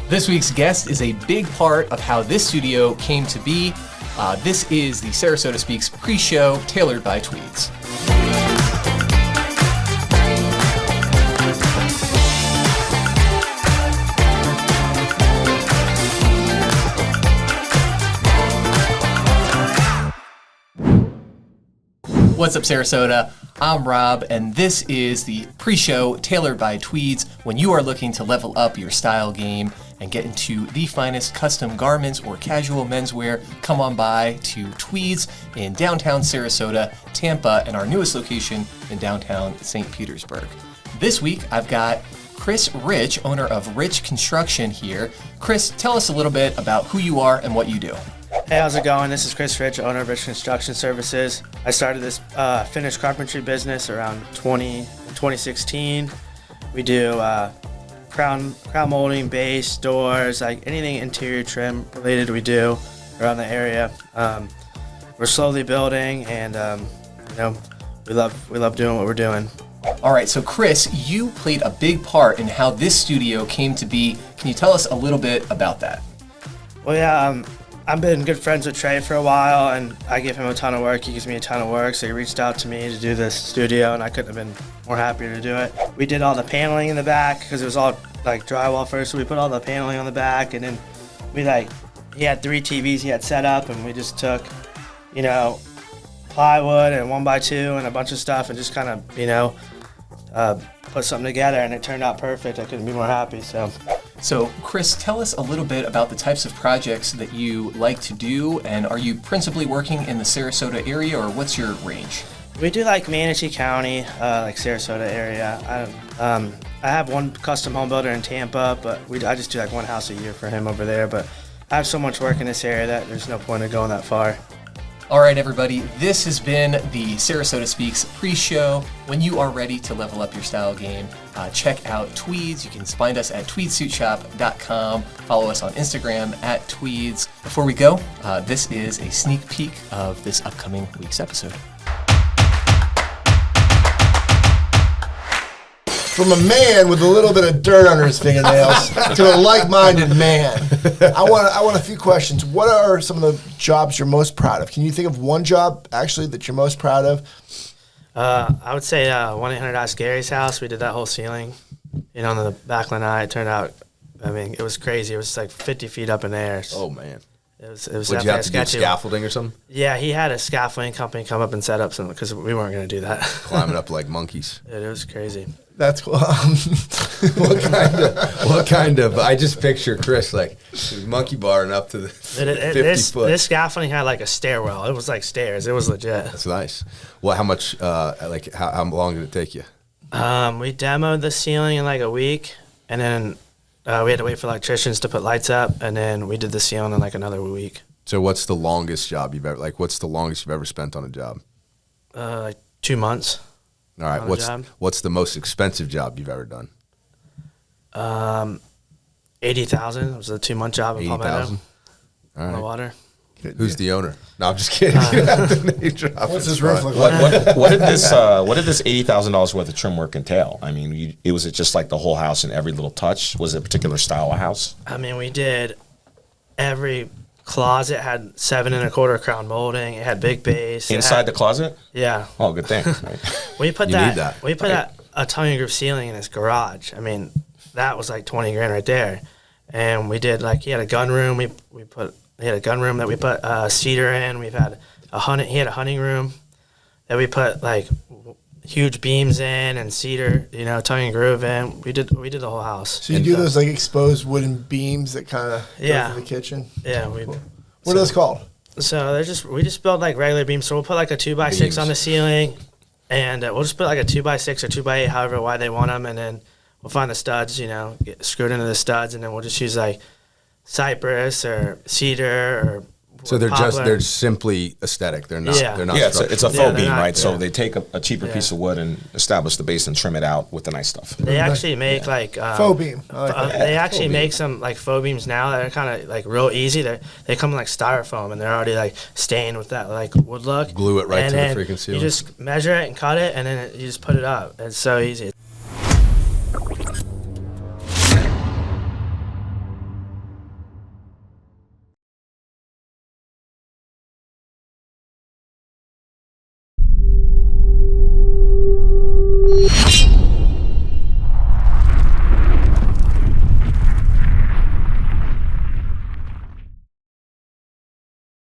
This week's guest is a big part of how this studio came to be. This is the Sarasota SpeaX Pre-Show, tailored by Tweeds. What's up, Sarasota? I'm Rob, and this is the Pre-Show tailored by Tweeds. When you are looking to level up your style game and get into the finest custom garments or casual menswear, come on by to Tweeds in downtown Sarasota, Tampa, and our newest location in downtown St. Petersburg. This week, I've got Chris Rich, owner of Rich Construction here. Chris, tell us a little bit about who you are and what you do. Hey, how's it going? This is Chris Rich, owner of Rich Construction Services. I started this finished carpentry business around 2016. We do crown molding, base, doors, like anything interior trim related we do around the area. We're slowly building, and we love doing what we're doing. All right, so Chris, you played a big part in how this studio came to be. Can you tell us a little bit about that? Well, yeah, I've been good friends with Trey for a while, and I give him a ton of work. He gives me a ton of work, so he reached out to me to do this studio, and I couldn't have been more happier to do it. We did all the paneling in the back because it was all like drywall first, so we put all the paneling on the back, and then he had 3 TVs he had set up, and we just took, plywood and 1x2 and a bunch of stuff and just kind of, put something together, and it turned out perfect. I couldn't be more happy, So, Chris, tell us a little bit about the types of projects that you like to do, and are you principally working in the Sarasota area, or what's your range? We do like Manatee County, like Sarasota area. I have one custom home builder in Tampa, but I just do like one house a year for him over there. But I have so much work in this area that there's no point in going that far. All right, everybody, this has been the Sarasota SpeaX Pre-Show. When you are ready to level up your style game, check out Tweeds. You can find us at tweedsuitshop.com. Follow us on Instagram at Tweeds. Before we go, this is a sneak peek of this upcoming week's episode. From a man with a little bit of dirt under his fingernails to a like-minded man. I want a few questions. What are some of the jobs you're most proud of? Can you think of one job, actually, that you're most proud of? I would say 1-800 Ask Gary's house. We did that whole ceiling, on the back lanai. It turned out, it was crazy. It was like 50 feet up in the air. Oh, man. It was Would you have to do scaffolding or something? Yeah, he had a scaffolding company come up and set up something because we weren't going to do that. Climbing up like monkeys. It was crazy. That's cool. What kind of? I just picture Chris like monkey barring up to the 50 foot. This scaffolding had like a stairwell. It was like stairs. It was legit. That's nice. Well, how much? How long did it take you? We demoed the ceiling in like a week, and then we had to wait for electricians to put lights up, and then we did the ceiling in like another week. So, what's the longest job you've ever? What's the longest you've ever spent on a job? Like 2 months. All right. What's the most expensive job you've ever done? $80,000. It was a 2-month job in Palmetto. All right. On the water. Who's the owner? No, I'm just kidding. You have to name drop. What's his roof look like? What did this $80,000 worth of trim work entail? I mean, was it just like the whole house and every little touch? Was it a particular style of house? We did every closet had 7 1/4 crown molding. It had big base. Inside the closet? Yeah. Oh, good thing. Right. We put need that. We put a tongue and groove ceiling in his garage. That was like $20,000 right there. And we did he had a gun room. He had a gun room that we put cedar in. He had a hunting room that we put huge beams in and cedar, tongue and groove in. We did the whole house. So you do those exposed wooden beams that kind of go through the kitchen? Yeah. What are those called? So we just build regular beams. So we'll put a 2x6 on the ceiling, and we'll just put a 2x6 or 2x8, however wide they want them, and then we'll find the studs, get screwed into the studs, and then we'll just use cypress or cedar or So they're simply aesthetic. They're not. Yeah. They're not. Yeah, it's a faux beam, not, right? So they take a cheaper piece of wood and establish the base and trim it out with the nice stuff. They actually make faux beam. They actually make some faux beams now that are kind of real easy. They come in styrofoam, and they're already stained with that wood look. Glue it right and to the then freaking ceiling. You just measure it and cut it, and then you just put it up. It's so easy.